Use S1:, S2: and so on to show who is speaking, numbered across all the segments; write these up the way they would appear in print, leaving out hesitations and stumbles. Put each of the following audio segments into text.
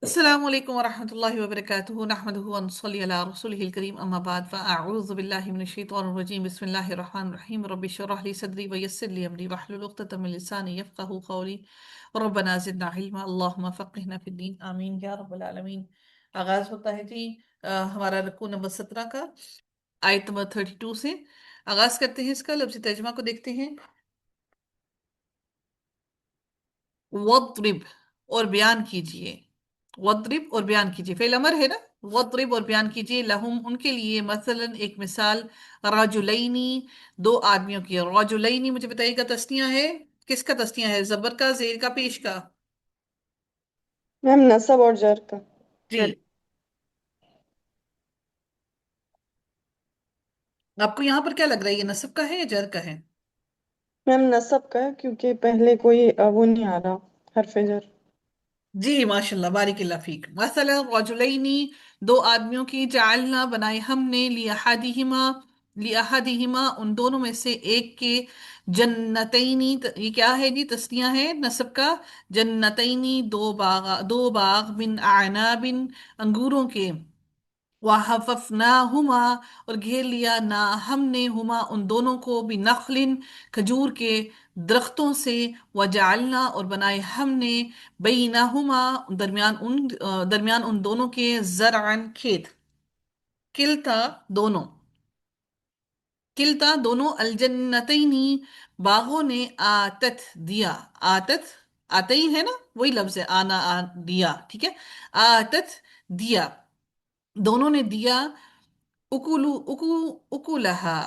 S1: السلام عليكم ورحمة الله وبركاته نحمده ونصلي على رسوله الكريم أما بعد فأعوذ بالله من الشيطان الرجيم بسم الله الرحمن الرحيم ربي اشرح لي صدري ويسر لي أمري واحلل عقدة من لساني يفقهوا قولي ربنا زدنا علما اللهم فقهنا في الدين آمين या रब्बल आलमीन। आगाज होता है जी हमारा रकू नंबर 17 का आयत नंबर 32 से आगाज करते हैं। इसका लफ्ज़ी तर्जुमा को देखते हैं। वद्रिब और बयान कीजिए। वद्रिब और बयान कीजिए फेल अमर है ना। वद्रिब और बयान कीजिए लहुम उनके लिए मसलन एक मिसाल राजुलैनी दो आदमियों की। राजुलैनी मुझे बताइएगा तस्निया है, किसका तस्निया है, जबर का, जेर का, पेश का?
S2: मैम नसब और जर का।
S1: जी। आपको यहाँ पर क्या लग रहा है, ये नसब का है या जर का है?
S2: मैम नसब का है क्योंकि पहले कोई वो नहीं आ रहा हरफ जर।
S1: जी माशाल्लाह बारिकल्लाह फीक। मसला रजुलैनी दो आदमियों की, जालना बनाए हमने, लिअहदिहिमा उन दोनों में से एक के, जन्नतैनी ये क्या है जी, तस्निया है नसब का। जन्नतैनी दो बाग बिन आनाबिन अंगूरों के, वहफफनाहुमा और घेर लिया ना हमने हुमा उन दोनों को, भी नखलिन खजूर के दरख्तों से, वजालना और बनाए हमने, बैनहुमा दरमियान उन दोनों के, जरअन खेत, किलता दोनों, किलता दोनों, अलजन्नतैनी बागों ने, आतत दिया, आतत आतई है ना, वही लफ्ज है, आना दिया, ठीक है। आतत दिया, दोनों ने दिया, उकुलू उकुलहा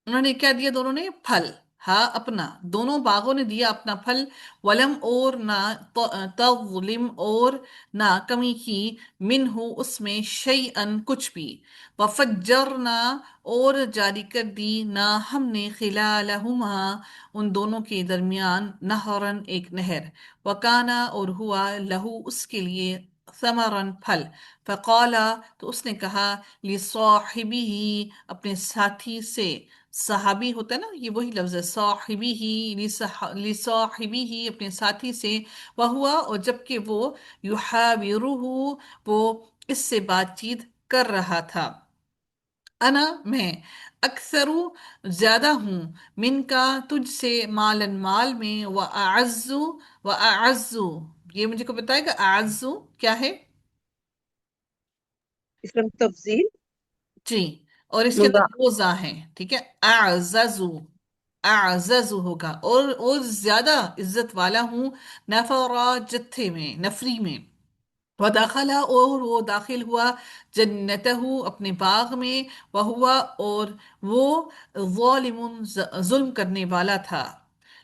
S1: उन्होंने क्या दिया, दोनों ने फल, हाँ अपना, दोनों बागों ने दिया अपना फल। वलम और ना तज़लिम और ना कमी की, मिनहु उसमें, शैअन कुछ भी। वफज्जरना और जारी कर दी, ना हमने, खिलालहुमा उन दोनों के दरमियान, नहरन एक नहर। वकाना और हुआ, लहू उसके लिए, समरन फल। फ़क़ाला तो उसने कहा, लिसाहिबिही अपने साथी से, सहाबी होता है ना, ये वही लफ्ज है, साहिबी ही, लिसाहिबी ही अपने साथी से, वह हुआ और जबकि वो, युहाविरुहु वो इससे बातचीत कर रहा था, अना मैं, अक्सरू ज्यादा हूँ, मिनका तुझसे, मालन माल में, व अअज़्ज़ु ये मुझे को बताएगा अअज़्ज़ु क्या है?
S3: इसमें तफजील
S1: जी। और इसके अंदर
S3: मुजा
S1: दो जा हैं, ठीक है। अअज़्ज़ु, अअज़्ज़ु होगा, और ज्यादा इज्जत वाला हूँ, नफरा जत्थे में, नफरी में। वदाखला और वो दाखिल हुआ, जन्नतहु अपने बाग में, वह हुआ और वो, ज़ालिमुन जुल्म करने वाला था,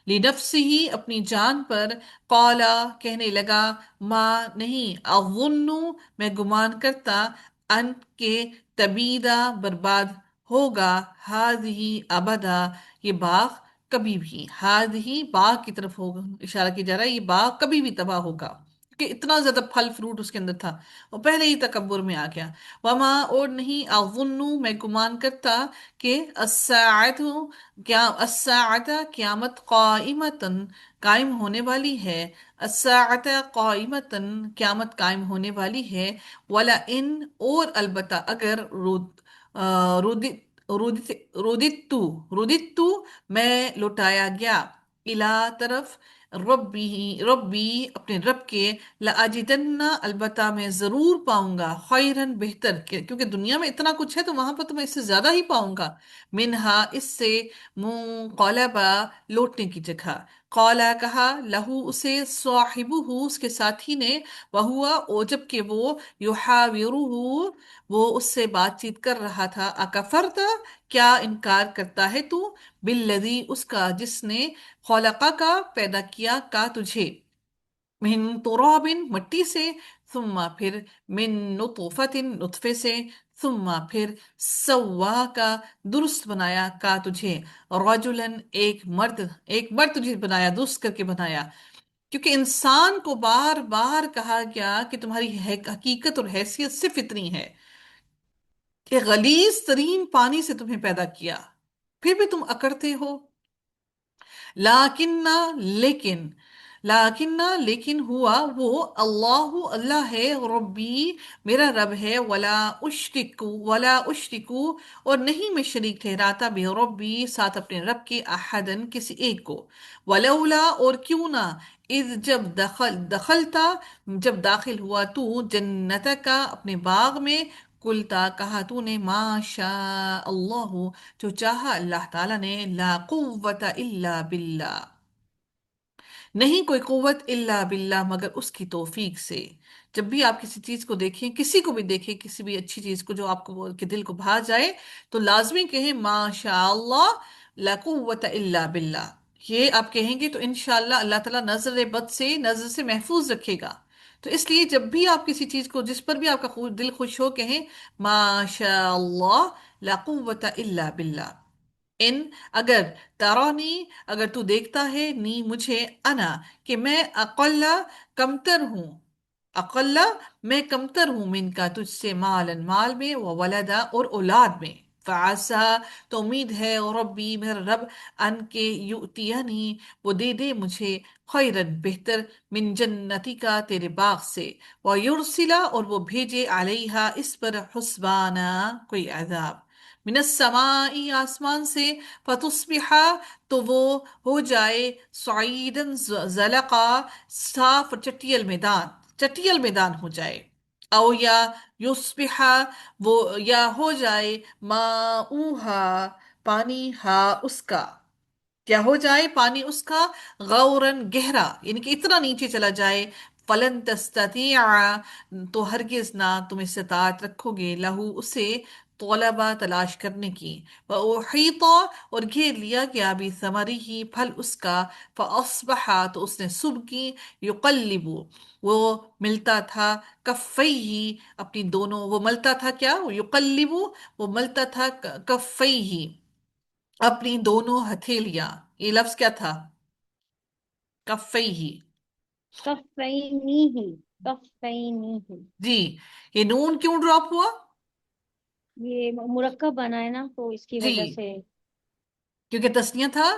S1: लिनफ्सिही अपनी जान पर, कौला कहने लगा, माँ नहीं, अज़ुन्नु मैं गुमान करता, अन के तबीदा बर्बाद होगा, हाज़िही अबदा ये बाग कभी भी, हाज़िही बाग की तरफ होगा इशारा किया जा रहा है, ये बाग कभी भी तबाह होगा कि इतना ज्यादा फल फ्रूट उसके अंदर था, और पहले ही तकब्बुर में आ गया। वमा और नहीं, अज़ुन्नु मैं गुमान करता, कि अस्साअतु क्या, अस्साअता क्यामत, काइमतन कायम होने वाली है, अस्साअता काइमतन क्यामत कायम होने वाली है, वला इन और अलबत्ता अगर, रुदित रुदितु रुदितु मैं लौटाया गया, इला तरफ, रब्बी रब्बी अपने रब के, लाजिदन्ना अलबत्ता मैं जरूर पाऊंगा, खैरन बेहतर क्योंकि दुनिया में इतना कुछ है तो वहां पर तो मैं इससे ज्यादा ही पाऊंगा, मिनहा इससे, मुंक़लबा लौटने की जगह, कौला कहा, लहू उसे, साहिबुहु उसके साथी ने, वहुआ और जबकि वो, युहाविरुहु वो उससे बातचीत कर रहा था, अकफरता क्या इनकार करता है तू, बिल्लज़ी उसका जिसने, खौलका का पैदा किया, का तुझे, मिन तुराबिन मिट्टी से, सुम्मा फिर, मिन नुतफतिन नुतफे से, सुम्मा फिर, सव्वा का दुरुस्त बनाया, का तुझे, रजुलन एक मर्द तुझे बनाया, दुरुस्त करके बनाया। क्योंकि इंसान को बार बार कहा गया कि तुम्हारी हकीकत और हैसियत सिर्फ इतनी है कि गलीज तरीन पानी से तुम्हें पैदा किया, फिर भी तुम अकड़ते हो। लाकिन्ना लेकिन, लाकिन लेकिन हुआ वो अल्लाह अल्लाह है रब्बी मेरा रब है वला उशरिकू और नहीं मैं शरीक ठहराता भी रब्बी साथ अपने रब के अहदन किसी एक को वलौला और क्यों ना इज जब दखलता जब दाखिल हुआ तू जन्नत का अपने बाग में कुलता कहा तूने माशा अल्लाह जो चाहा अल्लाह ताला ने ला कुव्वता इल्ला बिल्ला नहीं कोई कुव्वत इल्ला बिल्ला मगर उसकी तौफीक से। जब भी आप किसी चीज को देखें किसी को भी देखें किसी भी अच्छी चीज को जो आपको के दिल को भा जाए तो लाजमी कहें माशा अल्लाह ला कुव्वत इल्ला बिल्ला। ये आप कहेंगे तो इंशाअल्लाह अल्लाह ताला नजर बद से नजर से महफूज रखेगा। तो इसलिए जब भी आप किसी चीज को जिस पर भी आपका दिल खुश हो कहें माशा अल्लाह ला कुव्वत इल्ला बिल्ला। इन अगर तरानी अगर तू देखता है नी मुझे अना कि मैं अकल्ला कमतर हूँ अकल्ला मैं कमतर हूँ मिनका तुझसे मालन माल में व वलदा और औलाद में फासा तो उम्मीद है और रब्बी मेरा रब अन के युतियानी वो दे दे मुझे खैरन बेहतर मिन जन्नती का तेरे बाग से व युरसिला और वो भेजे अलैहा इस पर हुस्बाना कोई अजाब मिनस्समाई आसमान से फतुस्बिहा तो वो हो जाए सईदन जलका साफ चटियल मैदान हो जाए औ या युस्बिहा वो या हो जाए माऊहा पानी हा उसका क्या हो जाए पानी उसका गौरन गहरा यानी कि इतना नीचे चला जाए फलन तस्ततिया तो हरगिज ना तुम इस्तात रखोगे लहू उसे तौलबा तलाश करने की वहीता और घेर लिया गया भी समरी ही फल उसका फअस्बहा तो उसने सुबह की युकल्लिबु वो मिलता था कफ़ई ही अपनी दोनों वो मलता था क्या वो युकल्लिबु वो मलता था कफ़ई ही अपनी दोनों हथेलियां। ये लफ्ज क्या था कफ़ई ही।
S3: कफ़ैनी ही, कफ़ैनी ही।
S1: जी ये नून क्यों ड्रॉप हुआ।
S3: ये मुरक्कब बना है ना तो इसकी
S1: जी
S3: वजह से।
S1: क्योंकि तस्निया था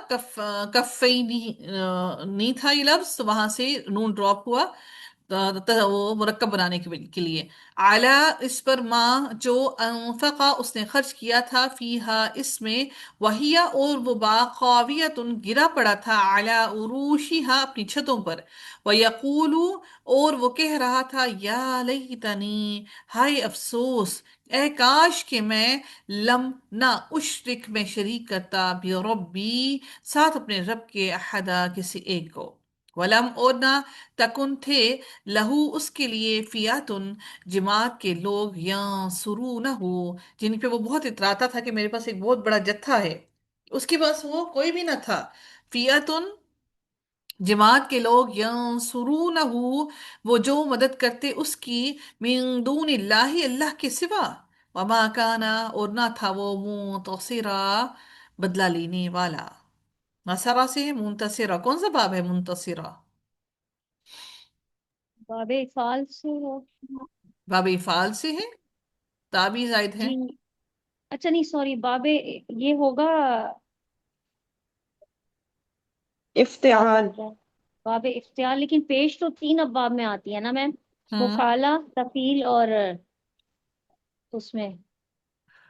S1: कफ़ई नहीं नहीं था ये लफ्ज तो वहां से नून ड्रॉप हुआ वो मुरक्कब बनाने के लिए आला इस पर माँ जो अनफका उसने खर्च किया था फीहा इसमें वहिया और वो बाखावियतुन गिरा पड़ा था आला उरूशिहा अपनी छतों पर वयकूलु और वो कह रहा था या लैतनी हाय अफसोस ए काश कि मैं लम ना उशरिक में शरीक करता भी रब्बी साथ अपने रब के अहदा किसी एक को वलम और ना तकुन थे लहू उसके लिए फियातुन जमात के लोग या सुरू न हो जिन पे वो बहुत इतराता था कि मेरे पास एक बहुत बड़ा जत्था है उसके पास वो कोई भी न था फियातुन जमात के लोग यंसुरूनहु वो जो मदद करते उसकी मिन दूनिल्लाहि अल्लाह के सिवा वमा काना और ना था वो मुंतसिरा बदला लेने वाला। नसरा से है मुंतसिरा कौन सा बाब है मुंतसिरा।
S3: बाबे फाल से हो।
S1: बाब इफाल से है ताबी जायद है।
S3: जी। अच्छा नहीं, सॉरी, बाबे ये होगा।
S2: इफ्तिआल।
S3: बाबे इफ्तियार, लेकिन पेश तो तीन अब्वाब में आती है ना मैम।
S1: हम्म
S3: मुफाला, तफील और उसमें।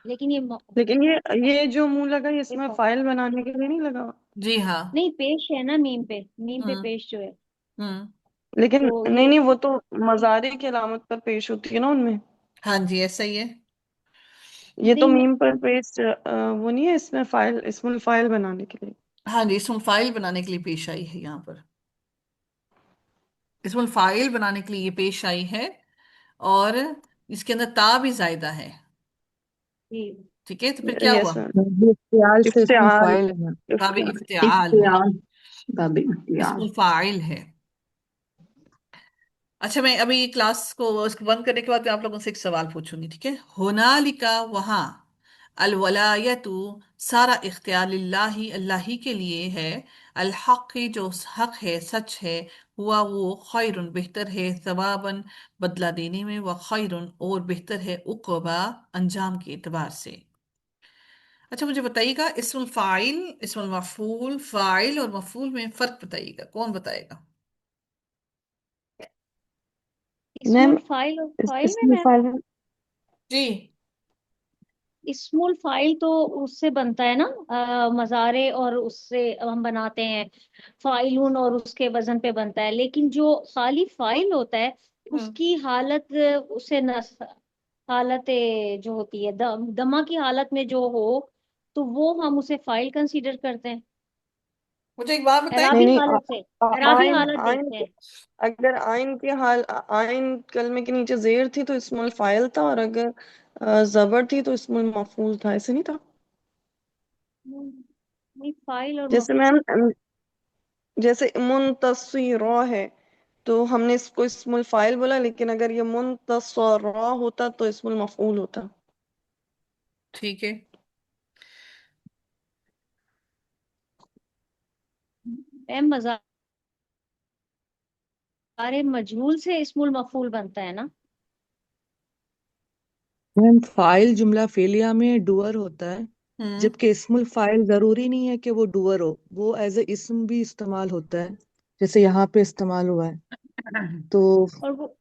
S3: लेकिन ये
S2: लेकिन ये जो मुंह लगा ये इसमें
S3: देखो,
S2: फाइल बनाने के लिए नहीं लगा।
S1: जी हाँ।
S3: नहीं पेश है ना, मीम पे
S1: हम्म
S3: पेश जो है।
S1: हम्म।
S2: लेकिन
S3: तो
S2: नहीं
S3: ये
S2: नहीं वो तो मजारे की अलामत पर पेश होती है ना उनमें।
S1: हाँ जी ऐसा ही है।
S2: ये तो
S3: नहीं
S2: मीम पर पेश वो नहीं है इसमें फाइल इसमें फाइल बनाने के लिए।
S1: हाँ जी इसमें फाइल बनाने के लिए पेश आई है यहाँ पर इसमें फाइल बनाने के लिए ये पेश आई है और इसके अंदर ता भी जायदा है।
S3: जी।
S1: ठीक है तो फिर क्या हुआ
S2: यस मैम।
S4: इफ्तियाल से इसमें
S2: इफ्तिआल।
S4: फाइल है।
S1: बाब
S2: इफ्तिआल।
S1: इफ्तिआल है
S4: इफ्तियाल, बाब इफ्तियाल।
S1: इसमें फाइल है। अच्छा मैं अभी क्लास को उसको बंद करने के बाद मैं आप लोगों से एक सवाल पूछूंगी ठीक है। होनालिका वहां अल वलायतु सारा इख्तियार लिल्लाही अल्लाह ही के लिए है अल हक की जो हक है सच है हुआ वो खैरुन बेहतर है सवाबन बदला देने में व खैरुन और बेहतर है उकबा अंजाम के एतबार से। अच्छा मुझे बताइएगा इसमुल फाइल इसमुल मफूल फाइल और मफूल में फर्क बताइएगा कौन बताएगा।
S2: मैम
S3: इसमुल फाइल और फाइल में
S4: इसमें
S3: मैम,
S4: फाइल
S1: जी
S3: इसमुल फाइल तो उससे बनता है ना, मज़ारे, और उससे हम बनाते हैं फाइलून, और उसके वजन पे बनता है। लेकिन जो खाली फाइल होता है
S1: हम्म
S3: उसकी हालत, उसे हालत जो होती है दमा की हालत में जो हो, तो वो हम उसे फाइल कंसीडर करते हैं।
S1: मुझे एक बात बताएं।
S2: नहीं
S3: एराबी
S2: नहीं
S3: हालत से, एराबी
S2: आइन
S3: हालत
S2: आइन
S3: देखते हैं।
S2: अगर आइन के हाल आइन कलमे के नीचे जेर थी तो इस्मुल फाइल था, और अगर जबर थी तो इस्मुल मफूल था, ऐसे नहीं था?
S3: नहीं, फाइल और
S2: जैसे मैम जैसे मुनतसिरा है तो हमने इसको इस्मुल फाइल बोला, लेकिन अगर ये मुनतसरा होता तो इस्मुल मफूल होता।
S1: ठीक है,
S3: मैम, मज़ारे मजहूल से इस्मुल मफूल बनता है ना।
S5: मैम फाइल जुमला फेलिया में डुअर होता है,
S1: हम्म
S5: जबकि इस्मुल फाइल जरूरी नहीं है कि वो डुअर हो, वो एज ए इस्म भी इस्तेमाल होता है, जैसे यहाँ पे इस्तेमाल हुआ है। तो
S3: और वो,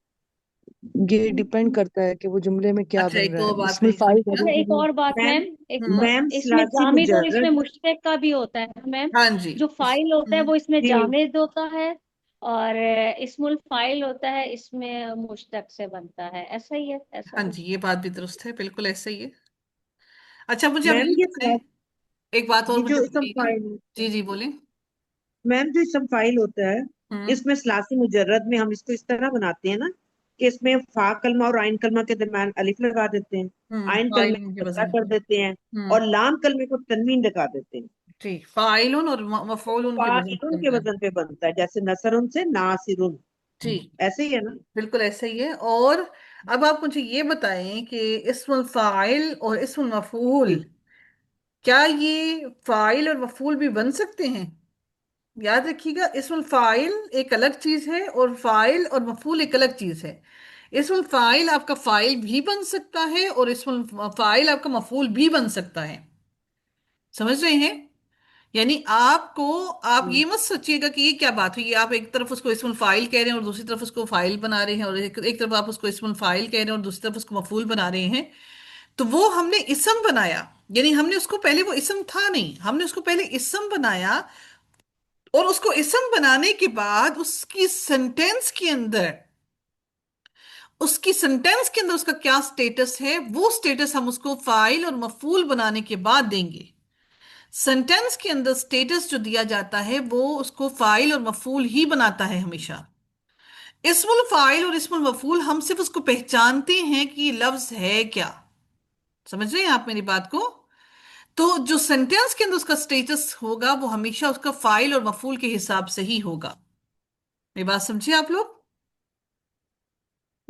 S5: ये डिपेंड करता है कि वो जुमले में क्या
S1: अच्छा,
S5: बन
S1: एक
S5: रहा
S1: और
S5: है,
S1: बात
S5: इस्मुल
S1: मेरी
S5: फाइल
S1: सुनिए।
S3: अच्छा,
S5: जरूरी
S3: एक
S5: नहीं।
S3: और बात
S4: मैम
S3: मैम, एक
S1: हम्म
S4: मैम
S3: इसमें
S4: सलासी
S3: जामिद और इसमें
S4: मुजर्रद।
S3: मुश्तक का भी होता है मैम।
S1: हाँ जी।
S3: जो फाइल होता है
S1: हम्म
S3: वो इसमें
S4: जी
S3: जामिद होता है, और इस्मुल फाइल होता है इसमें मुश्तक से बनता है। ऐसा ही है, ऐसा
S1: हाँ
S3: कुछ।
S1: जी, ये बात भी दुरुस्त है, बिल्कुल ऐसा ही है। अच्छा, मुझे अब
S4: मैम
S1: ये
S4: ये
S1: बताएं, एक बात और
S4: ये
S1: मुझे
S4: जो इसम
S1: बताइएगा।
S4: फाइल होता
S1: जी
S4: है,
S1: जी बोलें।
S4: मैम जो इसम फाइल होता है,
S1: हम्म
S4: इसमें सलासी मुजर्रद में हम इसको इस तरह बनाते हैं ना कि इसमें फा कलमा और आइन कलमा के दरम्यान अलिफ लगा देते हैं, आइन कलमे
S1: फाइल के
S4: को कसरा
S1: वजन
S4: कर
S1: पे।
S4: देते हैं,
S1: हम्म
S4: और लाम कलमे को तनवीन लगा देते हैं।
S1: ठीक, फाइलुन और मफऊलुन के वजन पे
S4: फाइलुन के
S1: बनता है।
S4: वजन पे बनता है, जैसे नसरुन से नासिरुन,
S1: ठीक,
S4: ऐसे ही है ना।
S1: बिल्कुल ऐसा ही है। और अब आप मुझे ये बताएं कि इस्मुल फाइल और इस्मुल मफूल,
S4: जी
S1: क्या ये फाइल और मफूल भी बन सकते हैं? याद रखिएगा, इस्मुल फाइल एक अलग चीज है और फाइल और मफूल एक अलग चीज है। इस्मुल फाइल आपका फाइल भी बन सकता है और इस्मुल फाइल आपका मफूल भी बन सकता है। समझ रहे हैं? यानी आपको, आप
S4: जी
S1: ये मत सोचिएगा कि ये क्या बात हुई, आप एक तरफ उसको इस्मुल फाइल कह रहे हैं और दूसरी तरफ उसको फाइल बना रहे हैं, और एक तरफ आप उसको इस्मुल फाइल कह रहे हैं और दूसरी तरफ उसको मफूल बना रहे हैं। तो वो हमने इसम बनाया, यानी हमने उसको पहले, वो इसम था नहीं, हमने उसको पहले इसम बनाया, और उसको इसम बनाने के बाद उसकी सेंटेंस के अंदर उसका क्या स्टेटस है, वो स्टेटस हम उसको फाइल और मफूल बनाने के बाद देंगे। सेंटेंस के अंदर स्टेटस जो दिया जाता है वो उसको फाइल और मफूल ही बनाता है हमेशा। इस्मुल फाइल और इस्मुल मफूल हम सिर्फ उसको पहचानते हैं कि ये लफ्ज है क्या। समझ रहे हैं आप मेरी बात को? तो जो सेंटेंस के अंदर उसका स्टेटस होगा वो हमेशा उसका फाइल और मफूल के हिसाब से ही होगा। मेरी बात समझिए आप लोग।